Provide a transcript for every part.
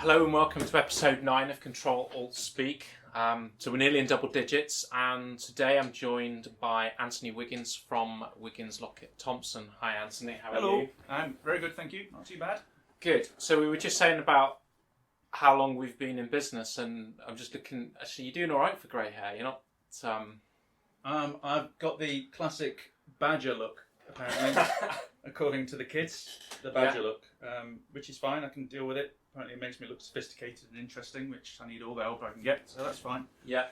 Hello and welcome to episode 9 of Ctrl Alt Speak. So we're nearly in double digits, and today I'm joined by Anthony Wiggins from Wiggins Lockett Thompson. Hi Anthony, how are you? Hello, I'm very good, thank you. Not too bad. Good. So we were just saying about how long we've been in business, and I'm just looking. Actually, you're doing all right for grey hair. You're not. I've got the classic badger look, apparently, according to the kids. The badger look, which is fine. I can deal with it. Apparently, it makes me look sophisticated and interesting, which I need all the help I can get. So that's fine. Yeah.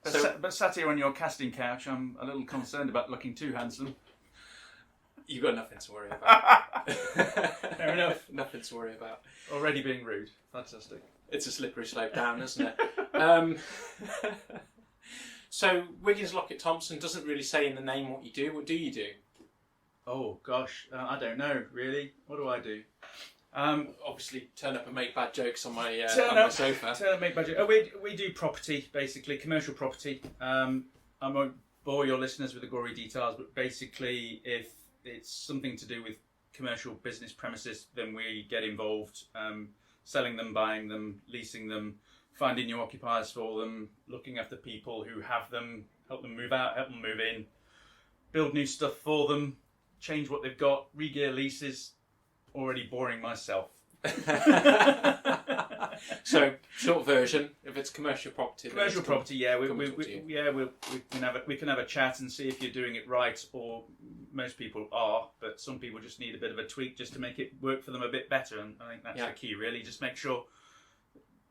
But sat here on your casting couch, I'm a little concerned about looking too handsome. You've got nothing to worry about. Fair enough. Nothing to worry about. Already being rude. Fantastic. It's a slippery slope down, isn't it? So Wiggins Lockett Thompson doesn't really say in the name what you do. What do you do? Oh gosh, I don't know really. What do I do? Obviously, turn up and make bad jokes on my my sofa. Turn up, make budget. We do property, basically commercial property. I won't bore your listeners with the gory details, but basically, if it's something to do with commercial business premises, then we get involved, selling them, buying them, leasing them, finding new occupiers for them, looking after people who have them, help them move out, help them move in, build new stuff for them, change what they've got, re-gear leases. Already boring myself. So, short version, if it's commercial property, we can have a chat and see if you're doing it right, or most people are, but some people just need a bit of a tweak just to make it work for them a bit better, and I think that's the key really. Just make sure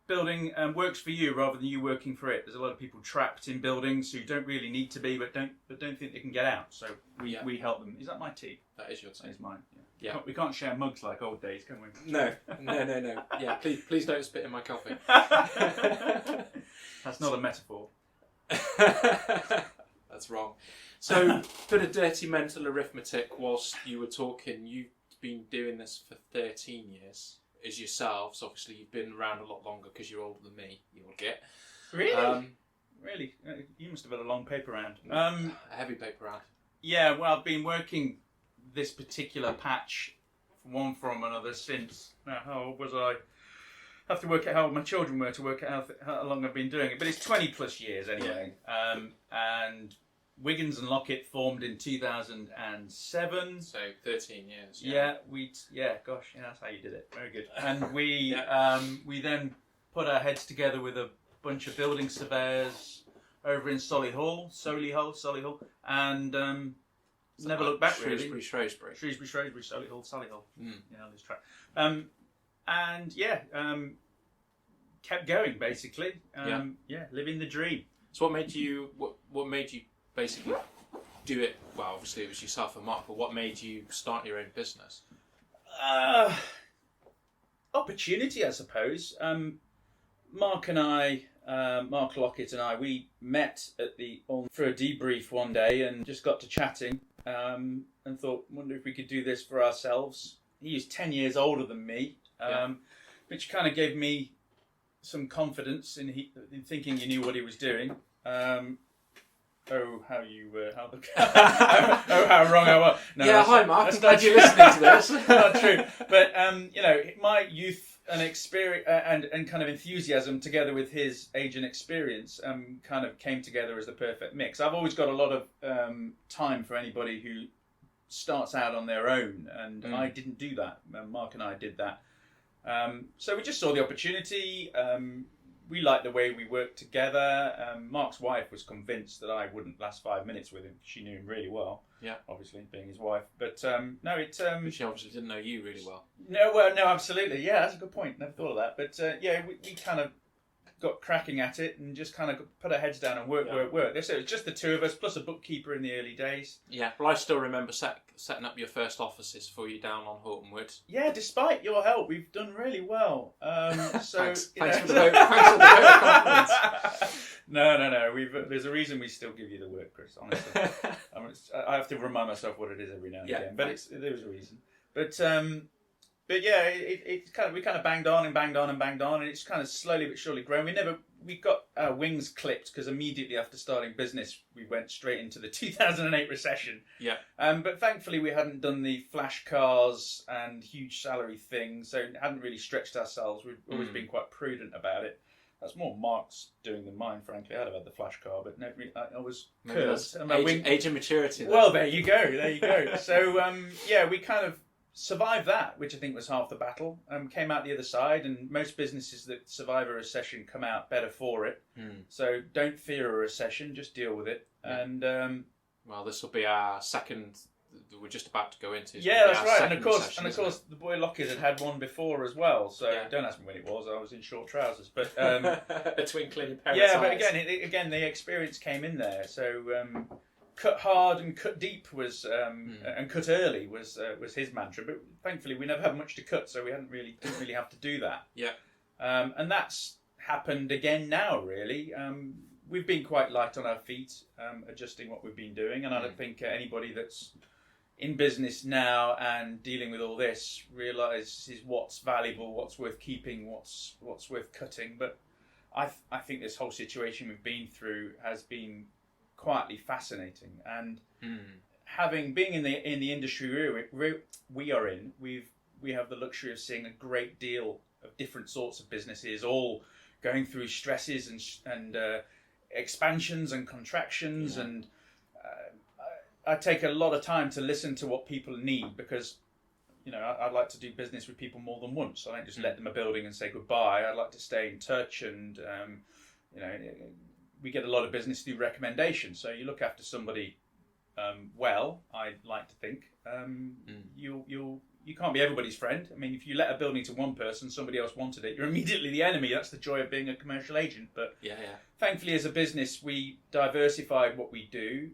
building works for you rather than you working for it. There's a lot of people trapped in buildings who don't really need to be, but don't think they can get out. So we help them. Is that my tea? That is your tea. That is mine. Yeah. We can't share mugs like old days, can we? No. Yeah, please don't spit in my coffee. That's not a metaphor. That's wrong. So, bit of dirty mental arithmetic whilst you were talking. You've been doing this for 13 years. As yourselves, obviously you've been around a lot longer because you're older than me. You'll get really, really. You must have had a long paper round. A heavy paper round. Yeah, well, I've been working this particular patch from another since. Now, how old was I? Have to work out how old my children were to work out how long I've been doing it. But it's 20 plus years anyway. And Wiggins and Lockett formed in 2007. So 13 years. Gosh, that's how you did it. Very good. And we we then put our heads together with a bunch of building surveyors over in Solihull, and never looked back really. Shrewsbury, Solihull. Yeah, this track. Kept going basically. Living the dream. So what made you basically do it? Well, obviously it was yourself and Mark, but what made you start your own business? Opportunity, I suppose. Mark Lockett and I, we met for a debrief one day and just got to chatting and thought, wonder if we could do this for ourselves. He was 10 years older than me, which kind of gave me some confidence in thinking he knew what he was doing. How wrong I was. No, hi Mark, I'm glad you're listening to this. Not true. But, my youth and experience and kind of enthusiasm together with his age and experience kind of came together as the perfect mix. I've always got a lot of time for anybody who starts out on their own, and I didn't do that. Mark and I did that. So we just saw the opportunity. We liked the way we worked together. Mark's wife was convinced that I wouldn't last 5 minutes with him. She knew him really well. Yeah, obviously being his wife. But she obviously didn't know you really well. No, absolutely. Yeah, that's a good point. Never thought of that. But we kind of got cracking at it and just kind of put our heads down and work. So it was just the two of us plus a bookkeeper in the early days. Yeah, well, I still remember setting up your first offices for you down on Horton Wood. Yeah, despite your help, we've done really well. Thanks for the vote of confidence. No. There's a reason we still give you the work, Chris. Honestly, I have to remind myself what it is every now and again. But there was a reason. But But yeah, we kind of banged on, and it's kind of slowly but surely grown. We got our wings clipped because immediately after starting business, we went straight into the 2008 recession. Yeah. But thankfully, we hadn't done the flash cars and huge salary thing, so hadn't really stretched ourselves. We've always been quite prudent about it. That's more Mark's doing than mine, frankly. I'd have had the flash car, but no, I was cursed. Age and maturity. Well, there you go. So, we kind of survived that, which I think was half the battle. Came out the other side, and most businesses that survive a recession come out better for it. So don't fear a recession, just deal with it. Yeah. And well, this will be our second. We're just about to go into. Yeah, that's right. And of course, the boy Lockett had one before as well. So don't ask me when it was. I was in short trousers, but a twinkle in your parents' eyes. But again, the experience came in there. So. Cut hard and cut deep was, and cut early was his mantra. But thankfully, we never had much to cut, so we didn't really have to do that. Yeah. And that's happened again now. Really, we've been quite light on our feet, adjusting what we've been doing, and I don't think anybody that's in business now and dealing with all this realises what's valuable, what's worth keeping, what's worth cutting. But I think this whole situation we've been through has been quietly fascinating, and being in the industry we are in, we have the luxury of seeing a great deal of different sorts of businesses all going through stresses and expansions and contractions, and I take a lot of time to listen to what people need, because I'd like to do business with people more than once. I don't just let them a building and say goodbye. I'd like to stay in touch, and we get a lot of business through recommendation. So you look after somebody well, I like to think. You can't be everybody's friend. I mean, if you let a building to one person, somebody else wanted it, you're immediately the enemy. That's the joy of being a commercial agent. But thankfully, as a business, we diversified what we do.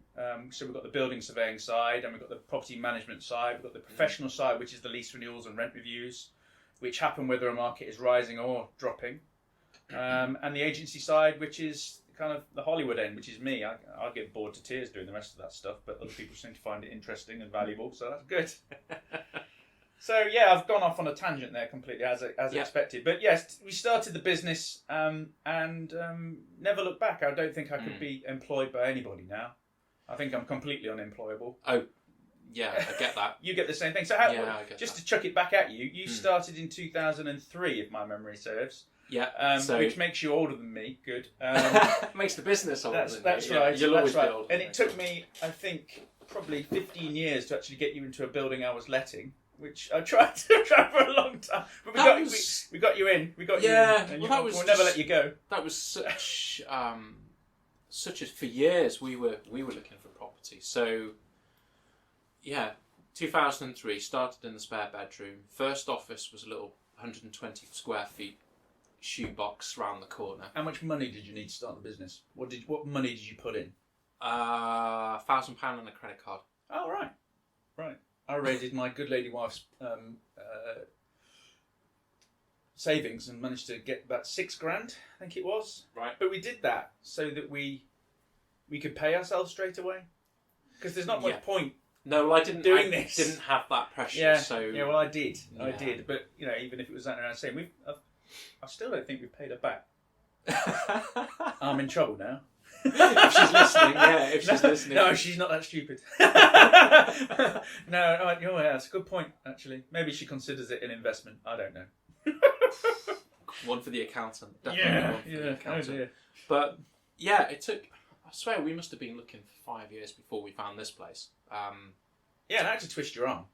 So we've got the building surveying side, and we've got the property management side. We've got the professional side, which is the lease renewals and rent reviews, which happen whether a market is rising or dropping. And the agency side, which is kind of the Hollywood end, which is me. I get bored to tears doing the rest of that stuff, but other people seem to find it interesting and valuable, so that's good. So I've gone off on a tangent there completely, as expected. But yes, we started the business and never looked back. I don't think I could be employed by anybody now. I think I'm completely unemployable. Oh, yeah, I get that. You get the same thing. So just to chuck it back at you, you started in 2003, if my memory serves. Yeah, which makes you older than me. Good. Makes the business older than me. That's right. You'll always be older. And it took me, I think, probably 15 years to actually get you into a building I was letting, which I tried for a long time. But we got you in. We got you in. We'll never let you go. That was such for years we were looking for property. So 2003, started in the spare bedroom. First office was a little 120 square feet shoebox round the corner. How much money did you need to start the business? What money did you put in? £1,000 on a credit card. Oh, right. I raided my good lady wife's savings and managed to get about £6,000, I think it was. Right. But we did that so that we could pay ourselves straight away, because there's not much point. No, well, I didn't have that pressure. Yeah. So well, I did. I did. But even if it was that around the same, I still don't think we've paid her back. I'm in trouble now. If she's listening, No, she's not that stupid. No, that's a good point, actually. Maybe she considers it an investment. I don't know. One for the accountant. Definitely one for the accountant. Oh dear. But it took, I swear we must have been looking for 5 years before we found this place. And I had to twist your arm.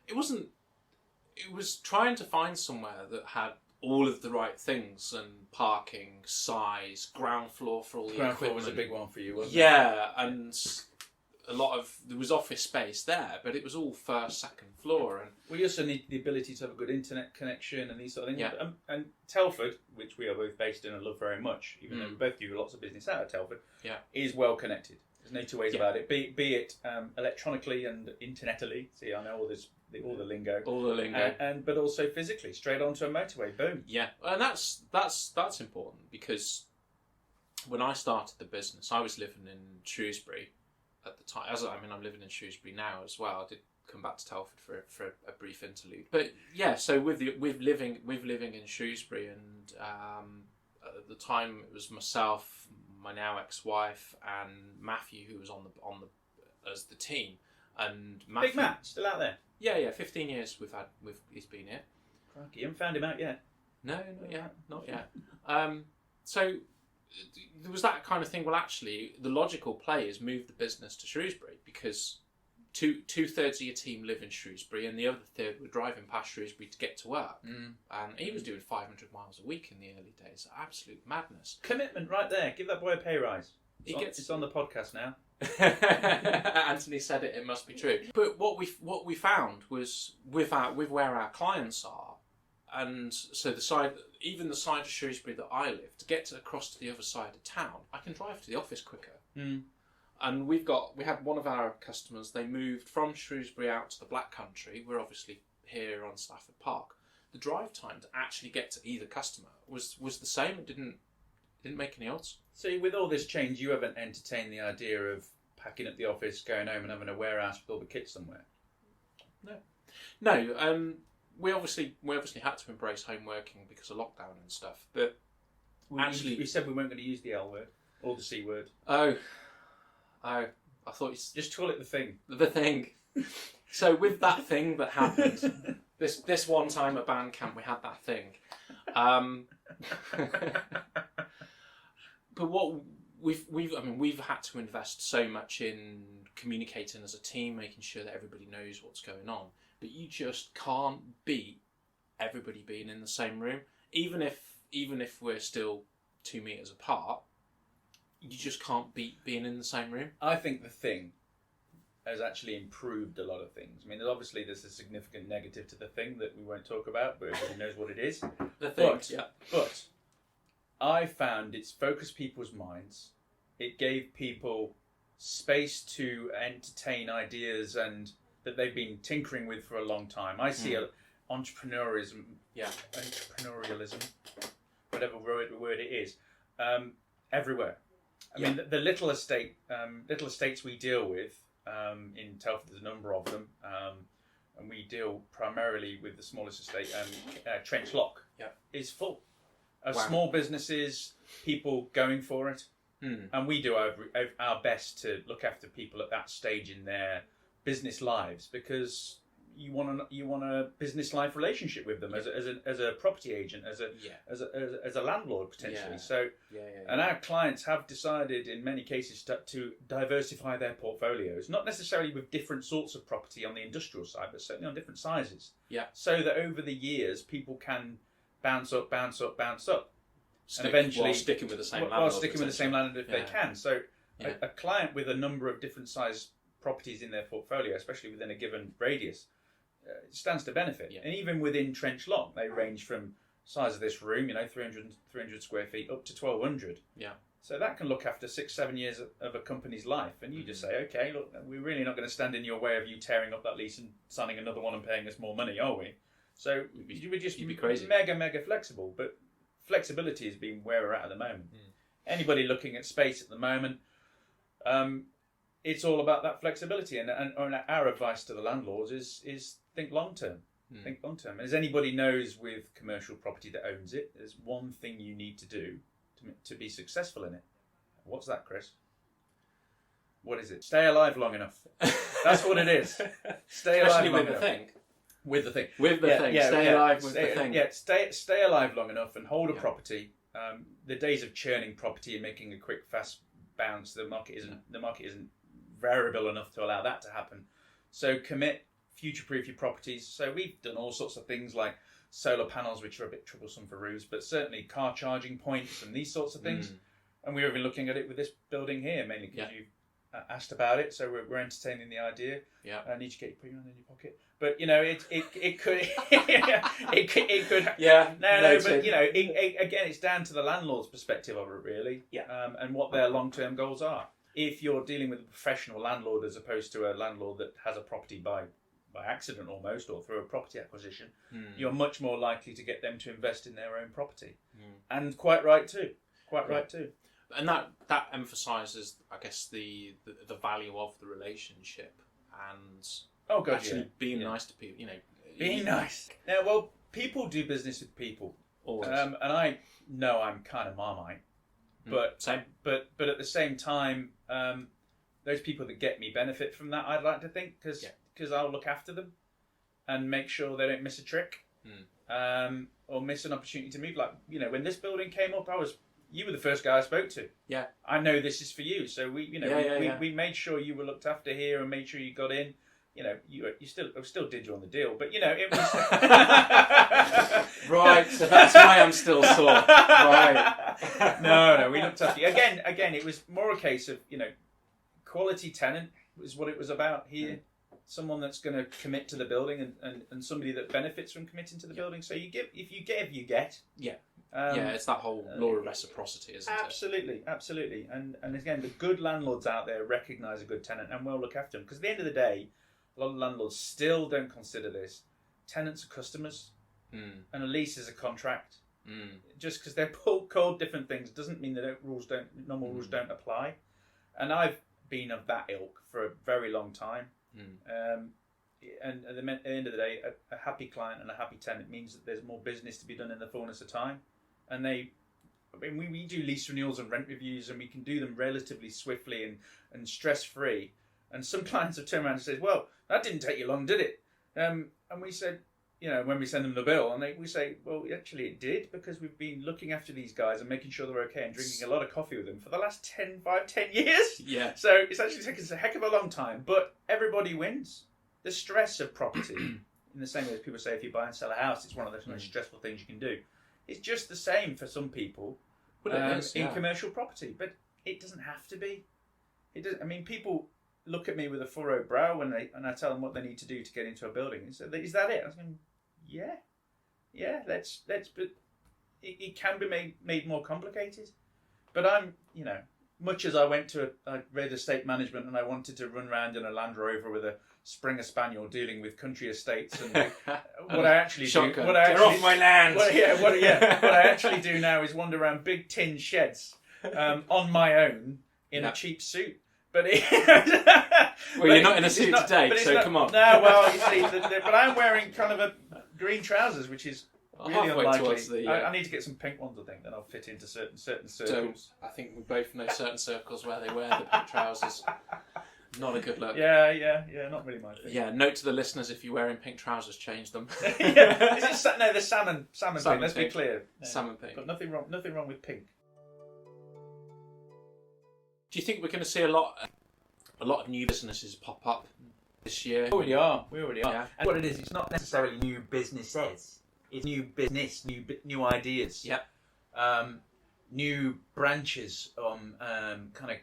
It was trying to find somewhere that had all of the right things, and parking, size, ground floor for all the equipment. Ground floor was a big one for you, wasn't it? Yeah, and there was office space there, but it was all first, second floor. And we also need the ability to have a good internet connection and these sort of things. Yeah. And Telford, which we are both based in and love very much, even though we both do lots of business out of Telford, is well connected. There's no two ways about it. Be it electronically and internetally. See, I know all the lingo. All the lingo. But also physically, straight onto a motorway. Boom. Yeah, and that's important, because when I started the business, I was living in Shrewsbury at the time. I'm living in Shrewsbury now as well. I did come back to Telford for a brief interlude. But yeah, so with living in Shrewsbury, and at the time it was myself, my now ex-wife, and Matthew, who was on the as the team. And Matthew, Big Matt, still out there? Yeah, 15 years he's been here. Crikey, you haven't found him out yet? No, not yet. So there was that kind of thing. Well, actually, the logical play is move the business to Shrewsbury, because two-thirds of your team live in Shrewsbury, and the other third were driving past Shrewsbury to get to work. And he was doing 500 miles a week in the early days. Absolute madness. Commitment right there. Give that boy a pay rise. It's on the podcast now. Anthony said it must be true. But what we found was with where our clients are, and so the side of Shrewsbury that I live, to get across to the other side of town, I can drive to the office quicker. And we had one of our customers. They moved from Shrewsbury out to the Black Country. We're obviously here on Stafford Park. The drive time to actually get to either customer was the same. It didn't make any odds. So with all this change, you haven't entertained the idea of packing up the office, going home and having a warehouse with all the kit somewhere? No. We obviously had to embrace home working because of lockdown and stuff. But we said we weren't going to use the L word or the C word. Oh, I thought just call it the thing. The thing. So with that thing that happened, this one time at band camp, we had that thing. But what we've had to invest so much in communicating as a team, making sure that everybody knows what's going on. But you just can't beat everybody being in the same room, even if we're still 2 meters apart. You just can't beat being in the same room. I think the thing has actually improved a lot of things. I mean, obviously there's a significant negative to the thing that we won't talk about, but everybody knows what it is. The thing, But I found it's focused people's minds. It gave people space to entertain ideas and that they've been tinkering with for a long time. I see entrepreneurialism, whatever word it is, everywhere. I mean, the little estates we deal with in Telford, there's a number of them, and we deal primarily with the smallest estate. Trench Lock is full of small businesses, people going for it, and we do our best to look after people at that stage in their business lives, because you want a business life relationship with them as a property agent, as a landlord potentially. And our clients have decided in many cases to diversify their portfolios, not necessarily with different sorts of property on the industrial side, but certainly on different sizes. So that over the years people can bounce up, and eventually while sticking with the same landlord if they can. So a client with a number of different size properties in their portfolio, especially within a given radius, stands to benefit. And even within Trench Lock, they range from size of this room, 300 square feet, up to 1,200. So that can look after 6-7 years of a company's life. And you just say, okay, look, we're really not going to stand in your way of you tearing up that lease and signing another one and paying us more money, are we? So we're just you'd be crazy. mega flexible. But flexibility has been where we're at the moment. Anybody looking at space at the moment, it's all about that flexibility, and our advice to the landlords is think long term. Think long term. As anybody knows with commercial property that owns it, there's one thing you need to do to be successful in it. What's that, Chris? What is it? Stay alive long enough. That's what it is. Stay alive long enough. With the thing. Stay alive with the thing. Yeah, stay alive long enough and hold a property. The days of churning property and making a quick, fast bounce, the market isn't variable enough to allow that to happen. So commit, future-proof your properties. So we've done all sorts of things like solar panels, which are a bit troublesome for roofs, but certainly car charging points and these sorts of things. And we're even looking at it with this building here, mainly because you've asked about it. So we're entertaining the idea. I need to get your hand in your pocket. But it could it could but again, it's down to the landlord's perspective of it, really. And what their long-term goals are. If you're dealing with a professional landlord as opposed to a landlord that has a property by accident almost, or through a property acquisition, you're much more likely to get them to invest in their own property. And quite right too. And that emphasises, I guess, the value of the relationship, and Oh God, actually yeah. being Yeah. nice to people. You know, Being nice. Yeah, well, people do business with people, Always. and I know I'm kind of Marmite, but Same. but at the same time, those people that get me benefit from that. I'd like to think because I'll look after them and make sure they don't miss a trick, or miss an opportunity to move. Like, you know, when this building came up, you were the first guy I spoke to. Yeah. I know this is for you, so we made sure you were looked after here and made sure you got in. You know, I still did you on the deal, but you know, it was right. So that's why I'm still sore. Right. No, we looked after you. Again, it was more a case of, you know, quality tenant was what it was about here. Someone that's going to commit to the building and somebody that benefits from committing to the building. So you get. You get. Yeah. It's that whole law of reciprocity, isn't it? Absolutely. And again, the good landlords out there recognise a good tenant and will look after them. Because at the end of the day, a lot of landlords still don't consider this. Tenants are customers, and a lease is a contract. Just because they're called different things doesn't mean that normal rules don't apply. And I've been of that ilk for a very long time. And at the end of the day, a happy client and a happy tenant means that there's more business to be done in the fullness of time. And we do lease renewals and rent reviews, and we can do them relatively swiftly and stress free. And some clients have turned around and said, "Well, that didn't take you long, did it?" And we said, you know, when we send them the bill, and we say, "Well, actually, it did, because we've been looking after these guys and making sure they're okay and drinking a lot of coffee with them for the last 10 years." Yeah. So it's actually taken us a heck of a long time, but everybody wins. The stress of property, in the same way as people say, if you buy and sell a house, it's one of the most stressful things you can do. It's just the same for some people in commercial property, but it doesn't have to be. It doesn't. I mean, people look at me with a furrowed brow when I tell them what they need to do to get into a building. And so, is that it? I was going, yeah. Let's. But it can be made more complicated. But I'm, you know, much as I read estate management and I wanted to run around in a Land Rover with a Springer Spaniel dealing with country estates, and what I actually do, get off my land. What I actually do now is wander around big tin sheds on my own in a cheap suit. But you're not in a suit today, so come on. No, well, you see, but I'm wearing kind of green trousers, which is really unlikely. I need to get some pink ones, I think, then I'll fit into certain circles. I think we both know certain circles where they wear the pink trousers. Not a good look. Yeah, not really my thing. Yeah, note to the listeners: if you're wearing pink trousers, change them. The salmon pink. Let's be clear. Salmon pink. But nothing wrong with pink. Do you think we're going to see a lot of new businesses pop up this year? We already are. Yeah. And what it is, it's not necessarily new businesses. It's new business, new ideas. Yeah. New branches, kind of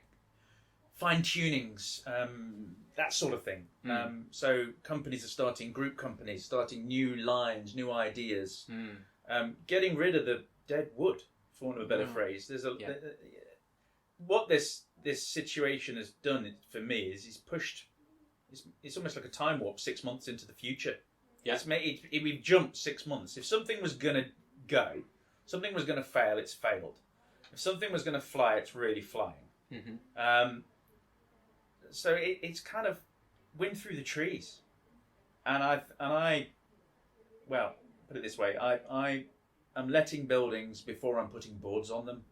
fine tunings, that sort of thing. So companies are starting new lines, new ideas, getting rid of the dead wood, for want of a better phrase. There's what this situation has done for me is he's pushed. It's almost like a time warp 6 months into the future. Yeah. We've jumped 6 months. If something was going to go, something was going to fail, it's failed. If something was going to fly, it's really flying. So it's kind of wind through the trees, and I well, put it this way, I am letting buildings before I'm putting boards on them,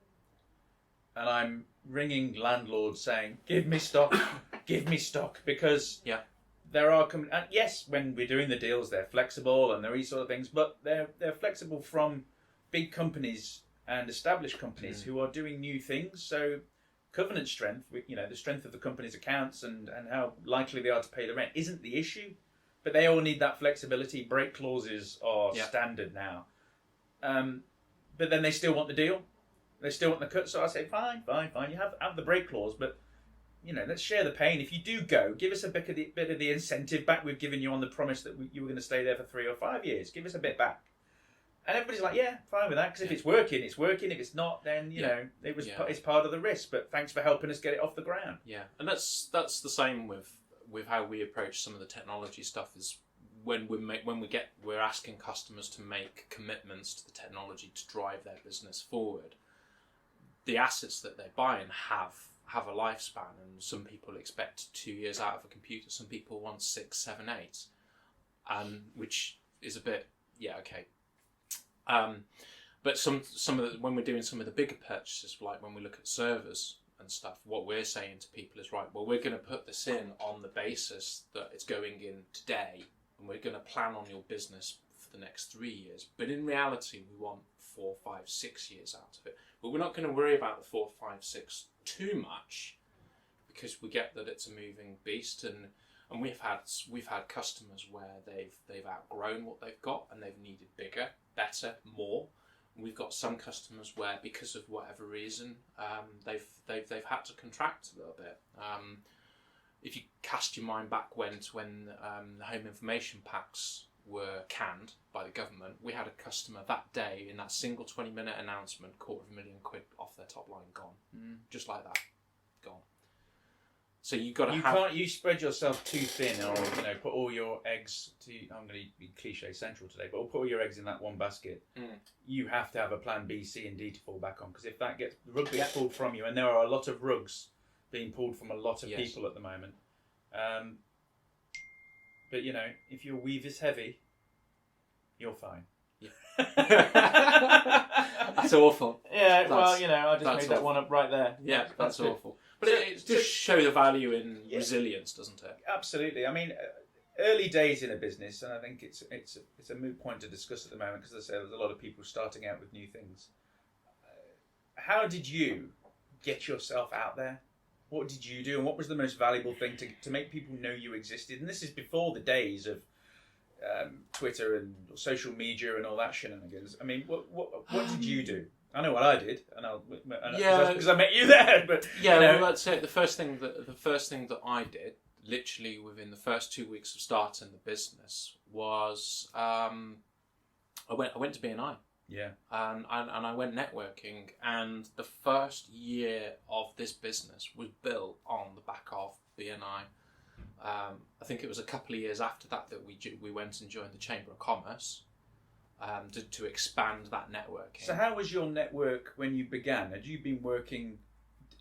and I'm ringing landlords saying, "Give me stock, because there are and yes, when we're doing the deals, they're flexible and there are these sort of things, but they're flexible from big companies and established companies who are doing new things. So covenant strength, the strength of the company's accounts and how likely they are to pay the rent isn't the issue, but they all need that flexibility. Break clauses are standard now, but then they still want the deal, they still want the cut. So I say, fine, you have the break clause, but let's share the pain. If you do go, give us a bit of the incentive back we've given you on the promise that you were going to stay there for 3 or 5 years. Give us a bit back. And everybody's like, yeah, fine with that, because if it's working, it's working. If it's not, then it's part of the risk. But thanks for helping us get it off the ground. Yeah, and that's the same with how we approach some of the technology stuff. Is when we're asking customers to make commitments to the technology to drive their business forward. The assets that they're buying have have a lifespan, and some people expect 2 years out of a computer. Some people want 6, 7, 8, which is a bit okay. But some of the, when we're doing some of the bigger purchases, like when we look at servers and stuff, what we're saying to people is, right, well, we're going to put this in on the basis that it's going in today, and we're going to plan on your business for the next 3 years. But in reality, we want 4, 5, 6 years out of it. But we're not going to worry about the 4, 5, 6 too much, because we get that it's a moving beast, and we've had customers where they've outgrown what they've got and they've needed bigger, better, more. We've got some customers where, because of whatever reason, they've had to contract a little bit. If you cast your mind back when the home information packs were canned by the government, we had a customer that day in that single 20-minute announcement, £250,000 off their top line gone, just like that, gone. So you can't you spread yourself too thin, or put all your eggs I'm going to be cliche central today, but put all your eggs in that one basket. You have to have a plan B, C, and D to fall back on, because if the rug gets pulled from you, and there are a lot of rugs being pulled from a lot of people at the moment. But if your weave is heavy, you're fine. That's awful. Yeah, I just made that one up right there. Yeah, that's awful. But it just shows the value in resilience, doesn't it? Absolutely. I mean, early days in a business, and I think it's a moot point to discuss at the moment, because as I say, there's a lot of people starting out with new things. How did you get yourself out there? What did you do, and what was the most valuable thing to make people know you existed? And this is before the days of Twitter and social media and all that shenanigans. I mean, what did you do? I know what I did, because I met you there. But well, that's it. The first thing that I did, literally within the first 2 weeks of starting the business, was I went to BNI. Yeah. And I went networking, and the first year of this business was built on the back of BNI. I think it was a couple of years after that we went and joined the Chamber of Commerce to expand that networking. So how was your network when you began? Had you been working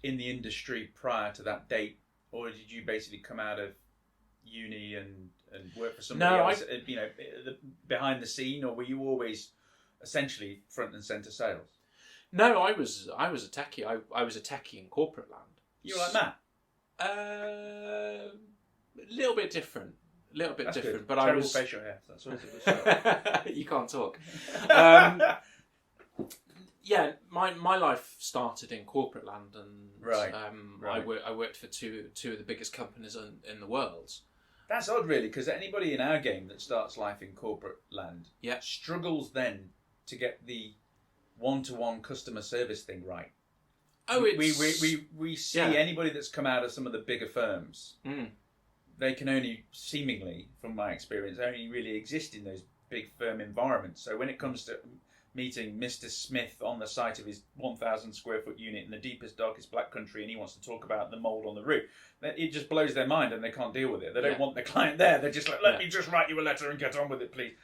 in the industry prior to that date, or did you basically come out of uni and work for somebody else? Behind the scene, or were you always essentially front and centre sales? No, I was a techie. I was a techie in corporate land. You were like Matt? A little bit different. That's different. Good. But terrible I was facial hair. That's what it was. You can't talk. My life started in corporate land, and I worked for two of the biggest companies in the world. That's odd, really, because anybody in our game that starts life in corporate land struggles then to get the one-to-one customer service thing right. Oh, we see anybody that's come out of some of the bigger firms. They can only, seemingly, from my experience, only really exist in those big firm environments. So when it comes to meeting Mr. Smith on the site of his 1,000 square foot unit in the deepest, darkest black country, and he wants to talk about the mould on the roof, it just blows their mind, and they can't deal with it. They don't want the client there. They're just like, let me just write you a letter and get on with it, please.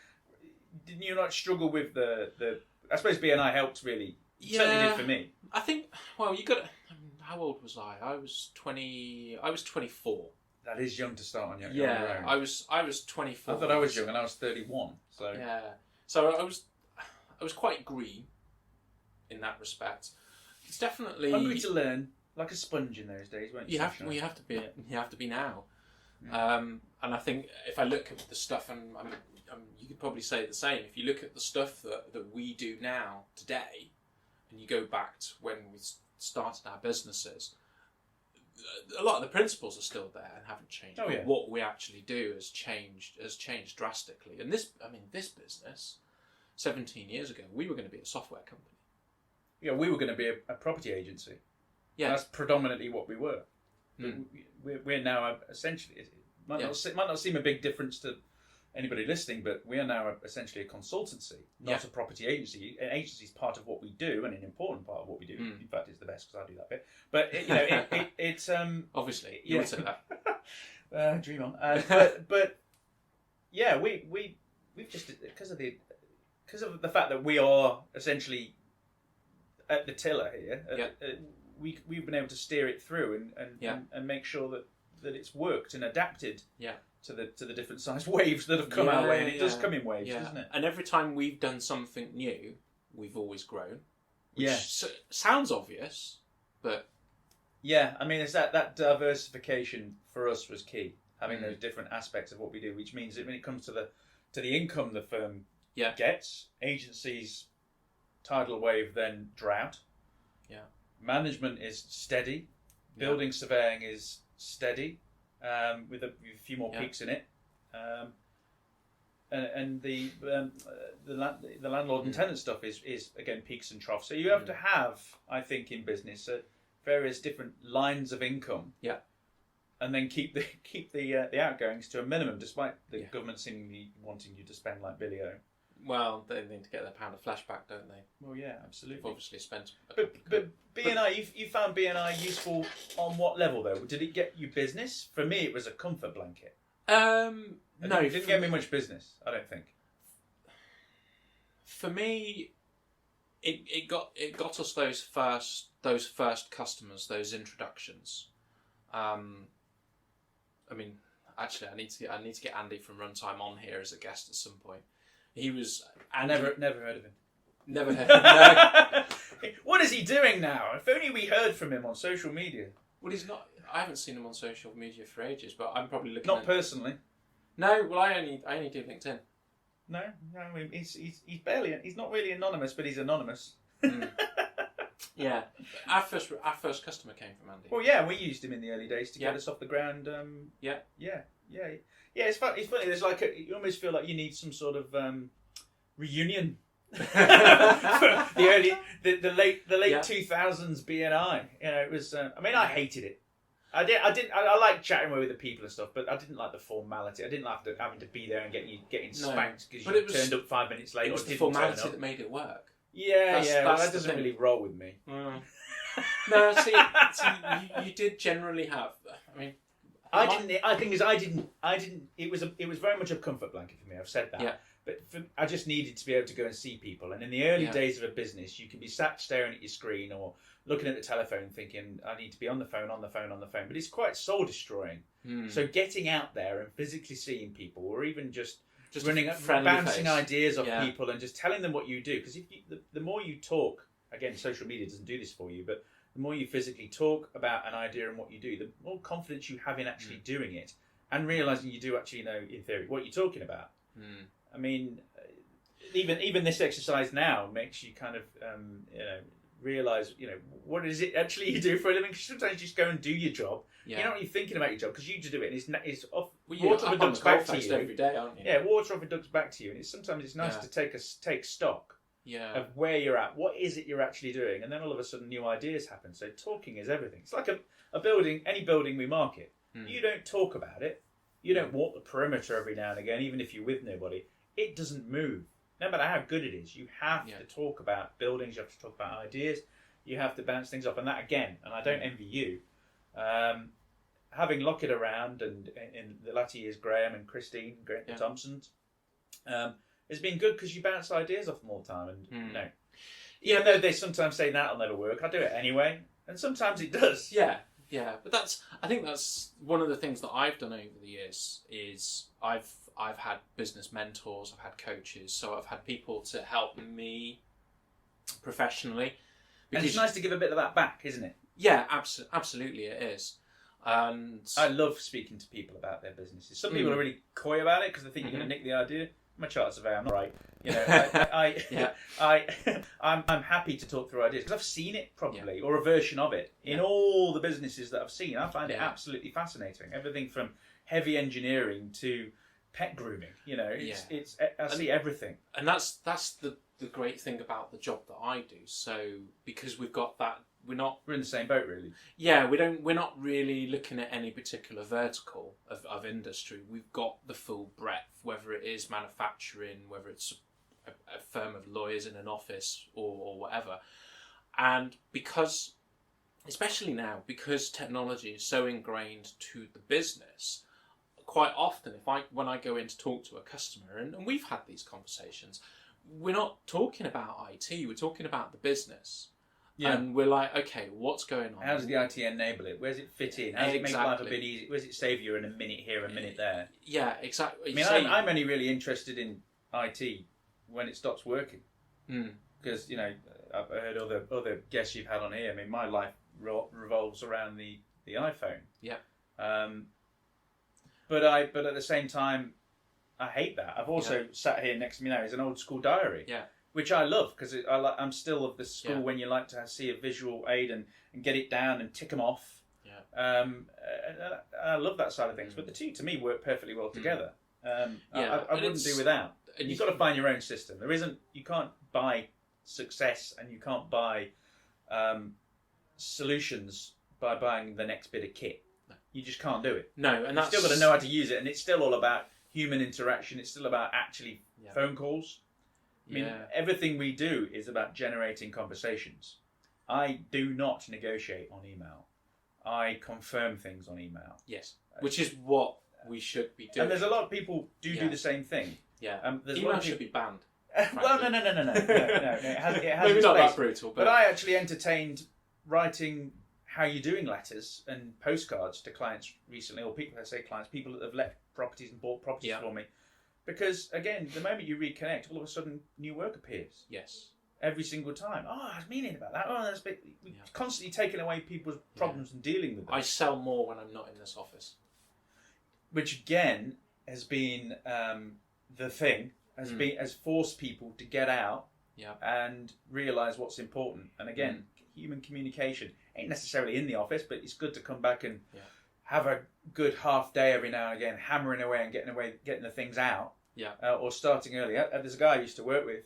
Didn't you not struggle with the I suppose BNI helped, really. It certainly did for me. I think, well, you got to... How old was I? I was 24. That is young to start on your own. I was 24. I thought I was young, and I was 31. So so I was quite green in that respect. It's definitely hungry to learn, like a sponge in those days, weren't you? You have to be now. And I think if I look at the stuff, and you could probably say the same. If you look at the stuff that we do now today, and you go back to when we started our businesses, a lot of the principles are still there and haven't changed. But what we actually do has changed drastically. And this business, 17 years ago, we were going to be a software company. Yeah, we were going to be a property agency. Yeah, that's predominantly what we were. We're now essentially. It might not seem a big difference to anybody listening, but we are now essentially a consultancy, not a property agency. An agency is part of what we do, and an important part of what we do. In fact, it's the best because I do that bit. But it's obviously you would say that. Dream on. But we've just because of the fact that we are essentially at the tiller here. we've been able to steer it through and make sure that it's worked and adapted. Yeah. To the different size waves that have come our way, and it does come in waves, doesn't it? And every time we've done something new, we've always grown. Which sounds obvious, but yeah, I mean, it's that diversification for us was key. Having those different aspects of what we do, which means that when it comes to the income the firm gets, agencies tidal wave, then drought. Yeah. Management is steady. Building surveying is steady. With a few more peaks in it, and the landlord and tenant stuff is again peaks and troughs. So you have to have, I think, in business, various different lines of income. Yeah. And then keep the outgoings to a minimum, despite the government seemingly wanting you to spend like Billy O. Well, they need to get their pound of flesh back, don't they? Well, yeah, absolutely. They've obviously spent. But B&I, you found B&I useful on what level though? Did it get you business? For me, it was a comfort blanket. No, it didn't get me much business. I don't think. For me, it got us those first customers, those introductions. I mean, actually, I need to get Andy from Runtime on here as a guest at some point. He was never heard of him. Never heard. No. What is he doing now? If only we heard from him on social media. Well, he's not. I haven't seen him on social media for ages, but I'm probably looking. Not personally. No, well, I only do LinkedIn. No, he's barely. He's not really anonymous, but he's anonymous. Yeah, our first customer came from Andy. Well, yeah, we used him in the early days to get us off the ground. Yeah. It's funny. There's like you almost feel like you need some sort of reunion. the late 2000s BNI. You know, it was. I mean, I hated it. I liked chatting with the people and stuff, but I didn't like the formality. I didn't like having to be there and getting spanked because you turned up 5 minutes late. It was or the didn't formality turn up. that made it work. Well, that doesn't really roll with me. No, see, you did generally have. I mean, I didn't. It was very much a comfort blanket for me. I've said that. Yeah. But I just needed to be able to go and see people. And in the early days of a business, you can be sat staring at your screen or looking at the telephone thinking, I need to be on the phone. But it's quite soul destroying. So getting out there and physically seeing people, or even just running up, bouncing ideas off people and just telling them what you do. Because the more you talk, again, social media doesn't do this for you, but the more you physically talk about an idea and what you do, the more confidence you have in actually doing it and realising you do actually know, in theory, what you're talking about. I mean, even this exercise now makes you kind of, realise, what is it actually you do for a living? Because sometimes you just go and do your job. Yeah. You're not really thinking about your job because you just do it, and it's off. Water off a duck's back to you every day, aren't you? Yeah, water off a duck's back to you, and sometimes it's nice to take stock of where you're at. What is it you're actually doing? And then all of a sudden, new ideas happen. So talking is everything. It's like a building, any building we market. You don't talk about it. You don't walk the perimeter every now and again, even if you're with nobody. It doesn't move. No matter how good it is, you have to talk about buildings, you have to talk about ideas, you have to bounce things off. And that again, and I don't envy you, having Lockett around and in the latter years, Graham Thompson, has been good because you bounce ideas off them all the time. And even though they sometimes say that'll never work, I do it anyway. And sometimes it does. Yeah, but I think that's one of the things that I've done over the years is I've had business mentors, I've had coaches, so I've had people to help me professionally. And it's nice to give a bit of that back, isn't it? Yeah, absolutely it is. And I love speaking to people about their businesses. Some people are really coy about it because they think you're going to nick the idea. I'm a chartered surveyor, I'm not right. I'm happy to talk through ideas because I've seen it probably, or a version of it in all the businesses that I've seen. I find it absolutely fascinating. Everything from heavy engineering to pet grooming. I see everything. And that's the great thing about the job that I do. So because we've got that, we're in the same boat really. Yeah, we're not really looking at any particular vertical of industry. We've got the full breadth, whether it is manufacturing, whether it's a firm of lawyers in an office or whatever. And because, especially now, because technology is so ingrained to the business, quite often when I go in to talk to a customer, and we've had these conversations, we're not talking about IT, we're talking about the business. And we're like, okay, what's going on? How does the IT enable it? Where does it fit in? How does it make life a bit easy? Where does it save you in a minute here, a minute there? Yeah, exactly. I mean, I'm only really interested in IT when it stops working. Because, you know, I've heard other guests you've had on here. I mean, my life revolves around the iPhone. Yeah. But at the same time, I hate that. I've also sat here next to me now is an old school diary. Yeah. Which I love because I'm still of the school when you like to see a visual aid and get it down and tick them off. Yeah. I love that side of things. But the two to me work perfectly well together. I wouldn't do without. And you've got to find your own system. You can't buy success and you can't buy solutions by buying the next bit of kit. No. You just can't do it. No, and you've still got to know how to use it, and it's still all about human interaction. It's still about actually phone calls. I mean, everything we do is about generating conversations. I do not negotiate on email. I confirm things on email. Yes, which is what we should be doing. And there's a lot of people do the same thing. Yeah, email should be banned. Well, no. It has maybe its not place. that brutal, but I actually entertained writing how you're doing letters and postcards to clients recently, or people that have left properties and bought properties for me. Because, again, the moment you reconnect, all of a sudden, new work appears. Yes. Every single time. Oh, I was meaning about that. Oh, that's a bit... We're constantly taking away people's problems and dealing with them. I sell more when I'm not in this office. Which, again, has been the thing, has forced people to get out and realise what's important. And, again, human communication ain't necessarily in the office, but it's good to come back and... have a good half day every now and again, hammering away and getting the things out. Yeah. Or starting early. There's a guy I used to work with.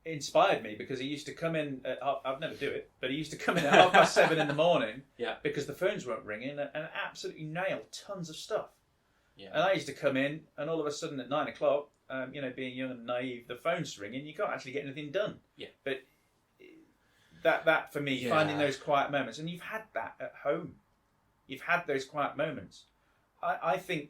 Inspired me because he used to come in. I'd never do it, but he used to come in at 7:30 in the morning. Yeah. Because the phones weren't ringing and absolutely nail tons of stuff. Yeah. And I used to come in, and all of a sudden at 9:00, being young and naive, the phone's ringing. You can't actually get anything done. Yeah. But that for me, finding those quiet moments, and you've had that at home. You've had those quiet moments. I think,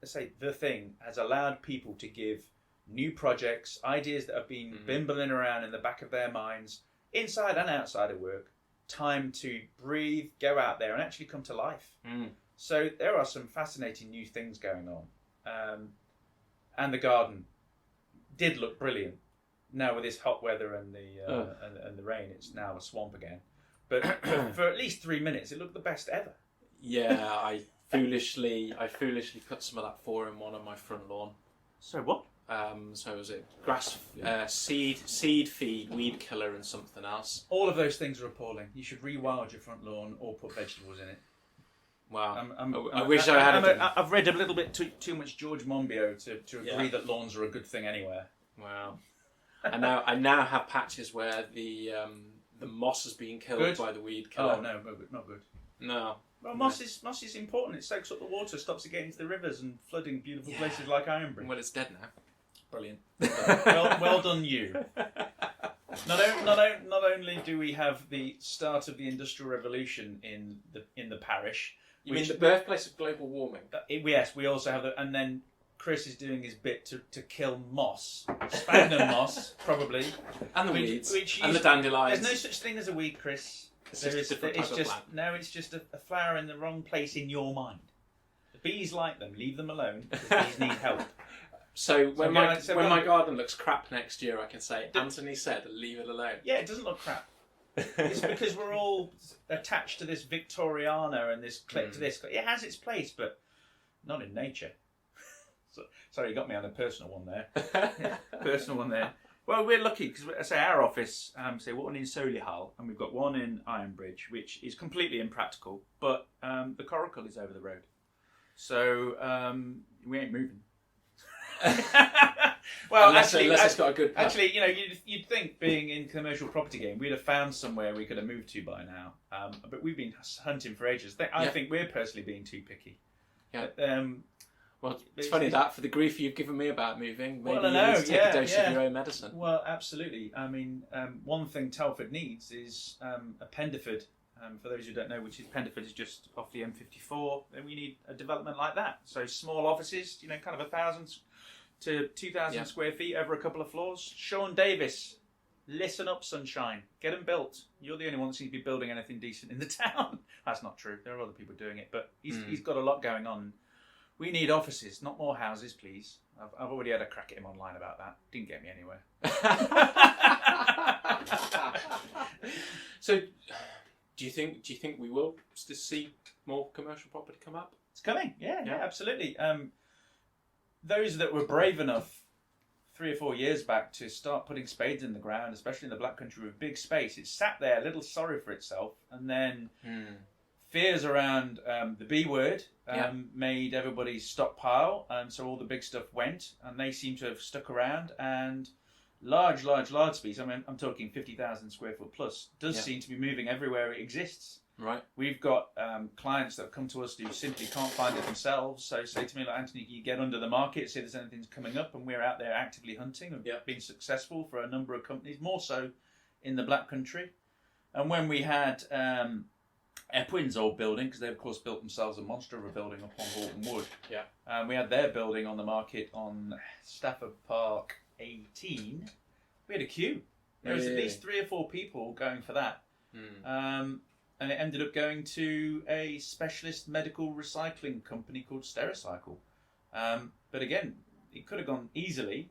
let's say, the thing has allowed people to give new projects, ideas that have been bimbling around in the back of their minds, inside and outside of work, time to breathe, go out there and actually come to life. So there are some fascinating new things going on. And the garden did look brilliant. Now with this hot weather and the rain, it's now a swamp again. But for at least 3 minutes, it looked the best ever. Yeah, I foolishly put some of that 4-in-1 on my front lawn. So what? So was it grass, seed feed, weed killer, and something else? All of those things are appalling. You should rewild your front lawn or put vegetables in it. Wow. I wish I had. I've read a little bit too much George Monbiot to agree that lawns are a good thing anywhere. Wow. I now have patches where the moss has been killed by the weed killer. Oh no, not good. No. Well, moss is important. It soaks up the water, stops it getting into the rivers and flooding beautiful places like Ironbridge. Well, it's dead now. Brilliant. well done, you. Not only do we have the start of the Industrial Revolution in the parish. You mean the birthplace of global warming? Yes, we also have and then Chris is doing his bit to kill moss, sphagnum moss, probably, and the weeds, and the dandelions. There's no such thing as a weed, Chris. It's just a flower in the wrong place in your mind. The bees like them. Leave them alone because bees need help. So when my garden looks crap next year, I can say Anthony said, "Leave it alone." Yeah, it doesn't look crap. It's because we're all attached to this Victoriana and this click to this. It has its place, but not in nature. Sorry, you got me on a personal one there. Well, we're lucky because I say our office, one in Solihull, and we've got one in Ironbridge, which is completely impractical. But the Coracle is over the road, so we ain't moving. Well, unless it's got a good pub. Actually, you'd think being in commercial property game, we'd have found somewhere we could have moved to by now. But we've been hunting for ages. I think we're personally being too picky. Yeah. Well, it's funny that for the grief you've given me about moving, maybe you need to take a dose of your own medicine. Well, absolutely. I mean, one thing Telford needs is a Penderford. For those who don't know, which is Penderford is just off the M54. Then we need a development like that. So small offices, kind of 1,000 to 2,000 square feet over a couple of floors. Sean Davis Listen up, sunshine. Get them built. You're the only one that seems to be building anything decent in the town. That's not true. There are other people doing it, but he's got a lot going on. We need offices, not more houses, please. I've already had a crack at him online about that. Didn't get me anywhere. So, do you think we will see more commercial property come up? It's coming. Yeah, absolutely. Those that were brave enough 3 or 4 years back to start putting spades in the ground, especially in the Black Country with big space, it sat there a little sorry for itself, and then fears around the B word made everybody stockpile, and so all the big stuff went, and they seem to have stuck around, and large space, I mean, I'm talking 50,000 square foot plus, does seem to be moving everywhere it exists. Right. We've got clients that have come to us who simply can't find it themselves. So say to me, like, Anthony, you get under the market, see if there's anything coming up, and we're out there actively hunting and been successful for a number of companies, more so in the Black Country. And when we had Epwin's old building, because they of course built themselves a monster of a building up on Horton Wood. Yeah. We had their building on the market on Stafford Park 18. We had a queue. There was at least 3 or 4 people going for that. And it ended up going to a specialist medical recycling company called Stericycle. But again, it could have gone easily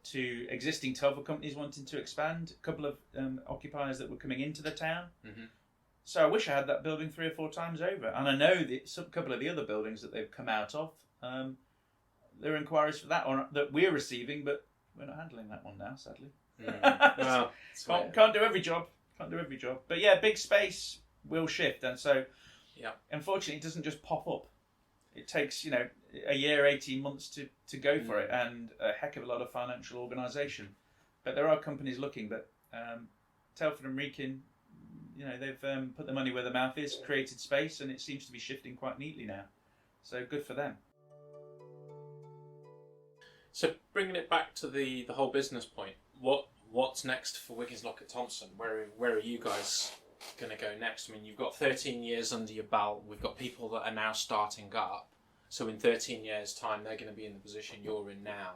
to existing Telford companies wanting to expand, a couple of occupiers that were coming into the town. So I wish I had that building 3 or 4 times over. And I know that a couple of the other buildings that they've come out of, there are inquiries for that or that we're receiving, but we're not handling that one now, sadly. Well, can't do every job. But yeah, big space will shift, and so unfortunately it doesn't just pop up. It takes a year, 18 months to go for it, and a heck of a lot of financial organisation. But there are companies looking. But Telford and Wrekin, they've put the money where the mouth is, created space, and it seems to be shifting quite neatly now. So good for them. So bringing it back to the whole business point, what's next for Wiggins Lockett Thompson? Where are you guys going to go next? I mean, you've got 13 years under your belt. We've got people that are now starting up. So in 13 years' time, they're going to be in the position you're in now.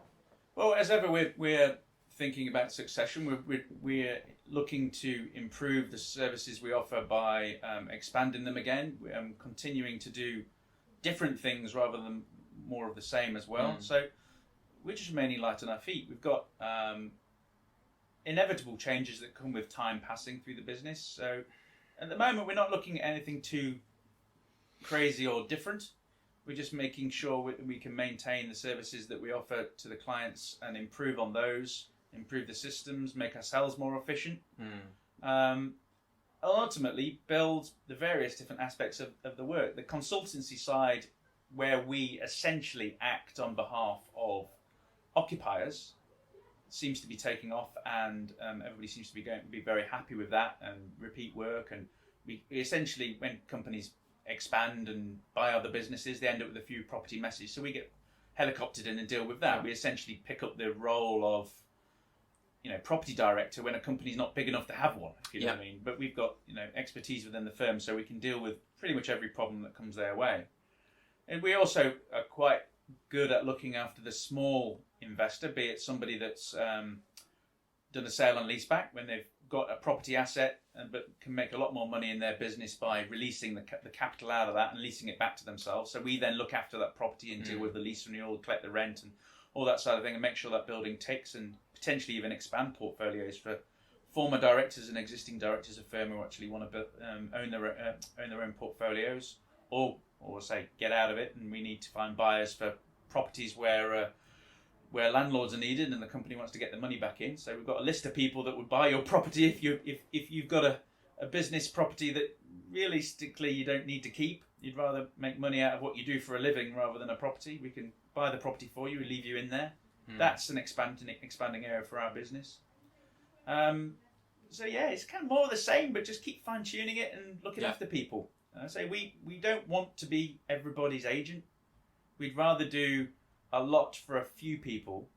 Well, as ever, we're thinking about succession. We're looking to improve the services we offer by expanding them again, continuing to do different things rather than more of the same as well. So we're just remaining light on our feet. We've got inevitable changes that come with time passing through the business. So at the moment, we're not looking at anything too crazy or different. We're just making sure we can maintain the services that we offer to the clients and improve on those, improve the systems, make ourselves more efficient. Ultimately, build the various different aspects of the work. The consultancy side, where we essentially act on behalf of occupiers, seems to be taking off, and everybody seems to be very happy with that, and repeat work. And we essentially, when companies expand and buy other businesses, they end up with a few property messes. So we get helicoptered in and deal with that. We essentially pick up the role of property director when a company's not big enough to have one, if you know what I mean. But we've got expertise within the firm, so we can deal with pretty much every problem that comes their way. And we also are quite good at looking after the small investor, be it somebody that's done a sale and lease back when they've got a property asset, but can make a lot more money in their business by releasing the capital out of that and leasing it back to themselves. So we then look after that property and deal with the lease renewal, collect the rent and all that side of thing, and make sure that building ticks, and potentially even expand portfolios for former directors and existing directors of firm who actually want to own their own portfolios, or say get out of it, and we need to find buyers for properties where landlords are needed and the company wants to get the money back in. So we've got a list of people that would buy your property if you've got a business property that realistically you don't need to keep. You'd rather make money out of what you do for a living rather than a property. We can buy the property for you and leave you in there. That's an expanding area for our business. So yeah, it's kind of more of the same, but just keep fine tuning it and looking after people. I say we don't want to be everybody's agent. We'd rather do a lot for a few people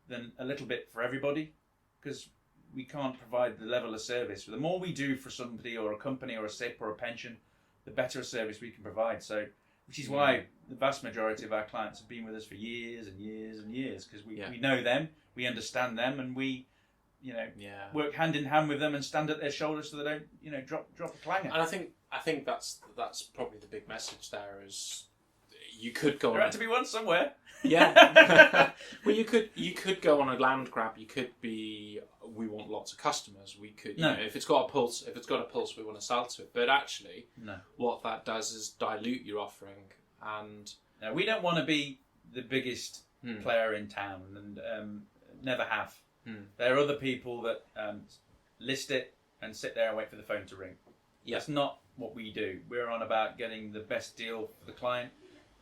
than a little bit for everybody, because we can't provide the level of service. The more we do for somebody or a company or a SIP or a pension, the better a service we can provide. So, which is why the vast majority of our clients have been with us for years and years and years, because we know them, we understand them, and we Yeah. work hand in hand with them and stand at their shoulders so they don't, drop a clanger. And I think that's probably the big message there is you could go There on. had to be one somewhere. Yeah. Well, you could go on a land grab. You could be. We want lots of customers. We could. No. If it's got a pulse, we want to sell to it. But actually, No. what that does is dilute your offering. And No, we don't want to be the biggest player in town, and never have. There are other people that list it and sit there and wait for the phone to ring. Yeah. That's not what we do. We're on about getting the best deal for the client,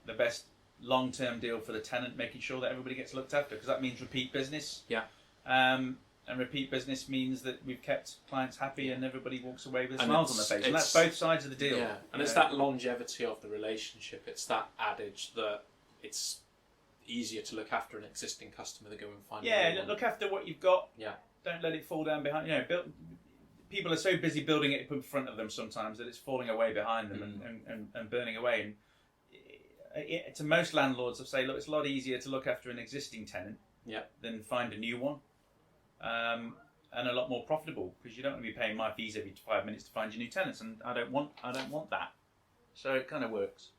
the best long-term deal for the tenant, making sure that everybody gets looked after, because that means repeat business. Yeah. And repeat business means that we've kept clients happy and everybody walks away with smiles on their face. And that's both sides of the deal. Yeah, and it's that longevity of the relationship. It's that adage that it's easier to look after an existing customer than go and find a new one. Look after what you've got. Yeah. Don't let it fall down behind. People are so busy building it in front of them sometimes that it's falling away behind them and burning away. And to most landlords, I say, look, it's a lot easier to look after an existing tenant than find a new one, and a lot more profitable, because you don't want to be paying my fees every 5 minutes to find your new tenants, and I don't want that. So it kind of works.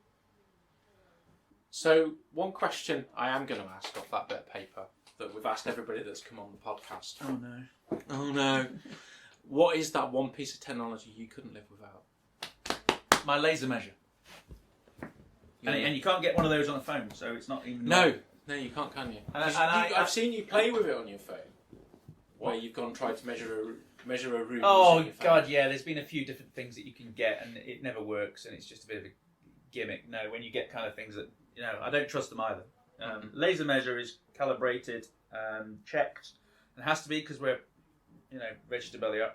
So one question I am going to ask off that bit of paper that we've asked everybody that's come on the podcast. Oh no! Oh no! What is that one piece of technology you couldn't live without? My laser measure. And you can't get one of those on a phone, so it's not even. No, you can't, can you? I've seen you play with it on your phone, where you've gone and tried to measure a room. Oh God, yeah. There's been a few different things that you can get, and it never works, and it's just a bit of a gimmick. No, when you get kind of things that I don't trust them either. Laser measure is calibrated, checked, and has to be, because we're registered by the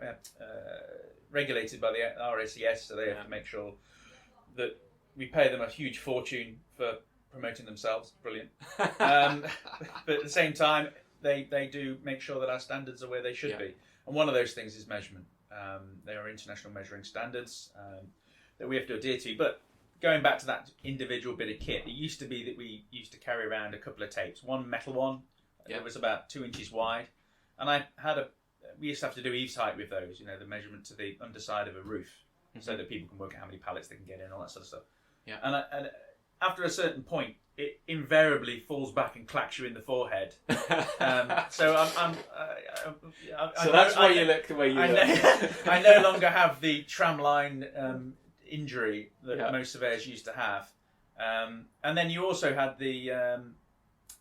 regulated by the RACS, so they have to make sure that we pay them a huge fortune for promoting themselves. Brilliant. But at the same time, they do make sure that our standards are where they should be. And one of those things is measurement. There are international measuring standards that we have to adhere to. But going back to that individual bit of kit, it used to be that we used to carry around a couple of tapes. One metal one that was about 2 inches wide. And we used to have to do eaves height with those, the measurement to the underside of a roof, so that people can work out how many pallets they can get in, all that sort of stuff. Yeah. And after a certain point, it invariably falls back and clacks you in the forehead. So that's why you look the way you look. I no longer have the tramline injury that most surveyors used to have. And then you also had the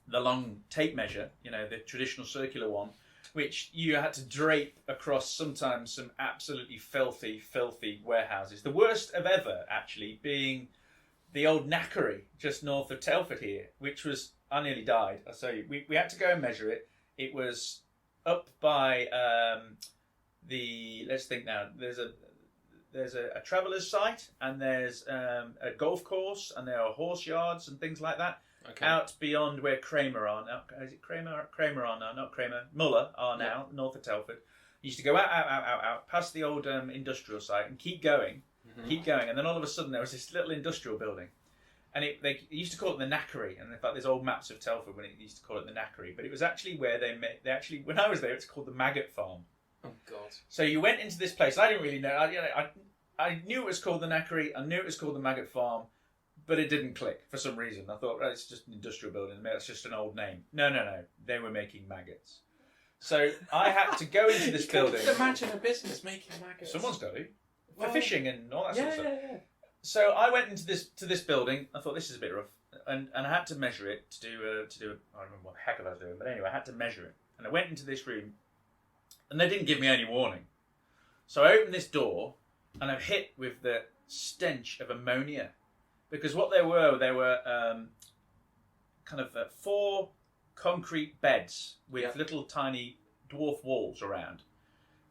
long tape measure, the traditional circular one, which you had to drape across sometimes some absolutely filthy warehouses. The worst of ever, actually, being the old knackery just north of Telford here, which was, I nearly died. I'll tell you, we had to go and measure it. It was up by let's think now, there's a traveller's site, and there's a golf course, and there are horse yards and things like that. Okay. Out beyond where Kramer are now. Is it Kramer are now? Not Kramer. Muller are now, north of Telford. You used to go out, past the old industrial site and keep going. And then all of a sudden there was this little industrial building. And they used to call it the Knackery. And in fact, there's old maps of Telford when it used to call it the Knackery. But it was actually where when I was there, it's called the Maggot Farm. Oh, God. So you went into this place. I didn't really know. I knew it was called the Knackery. I knew it was called the Maggot Farm. But it didn't click for some reason. I thought, it's just an industrial building. It's just an old name. No. They were making maggots. So I had to go into this building. Imagine a business making maggots. Someone's got to. For fishing and all that sort of stuff. Yeah. So I went into this building. I thought, this is a bit rough. And I had to measure it to do I don't remember what the heck I was doing. But anyway, I had to measure it. And I went into this room. And they didn't give me any warning. So I opened this door. And I'm hit with the stench of ammonia. Because what they were kind of 4 concrete beds with little tiny dwarf walls around,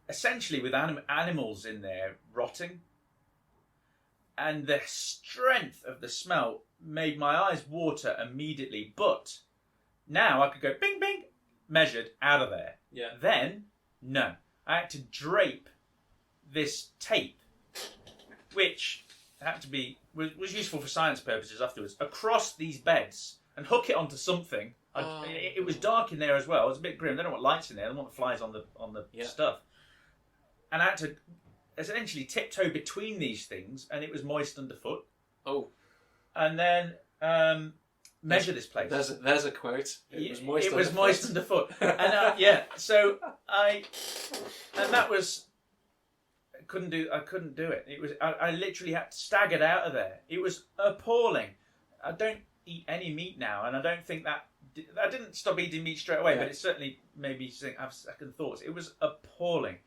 essentially with animals in there rotting. And the strength of the smell made my eyes water immediately. But now I could go bing, bing, measured, out of there. Yeah. Then, no. I had to drape this tape, which had to be was useful for science purposes afterwards, across these beds and hook it onto something. It was dark in there as well. It was a bit grim. They don't want lights in there. They want flies on the stuff. And I had to essentially tiptoe between these things, and it was moist underfoot. Oh. And then measure this place. There's a quote. It was moist. It was moist underfoot. And so I couldn't do it. It was I literally had staggered out of there. It was appalling. I don't eat any meat now, and I don't think that I didn't stop eating meat straight away, but it certainly made me have second thoughts. It was appalling.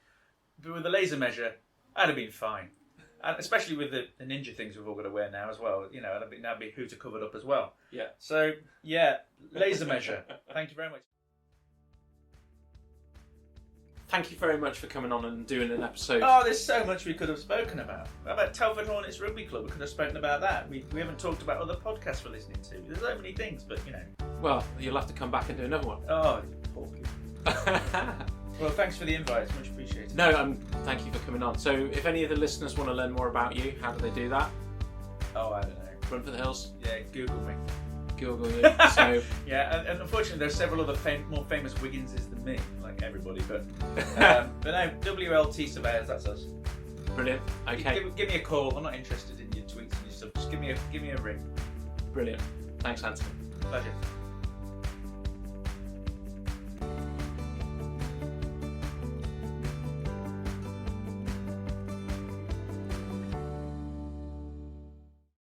But with the laser measure, I'd have been fine. And especially with the ninja things we've all got to wear now as well. You know, that'd be hooter covered up as well. Yeah. So, laser measure. Thank you very much. Thank you very much for coming on and doing an episode. Oh, there's so much we could have spoken about. How about Telford Hornets Rugby Club? We could have spoken about that. We haven't talked about other podcasts we're listening to. There's so many things, but you know. Well, you'll have to come back and do another one. Oh, poor people. Well, thanks for the invite. It's much appreciated. No, thank you for coming on. So, if any of the listeners want to learn more about you, how do they do that? Oh, I don't know. Run for the hills. Yeah, Google me. Google you. So yeah, and unfortunately, there's several other more famous Wigginses than me, like everybody. But no, WLT Surveyors. That's us. Brilliant. Okay. Give me a call. I'm not interested in your tweets and your stuff. Just give me a ring. Brilliant. Thanks, Anthony. Pleasure.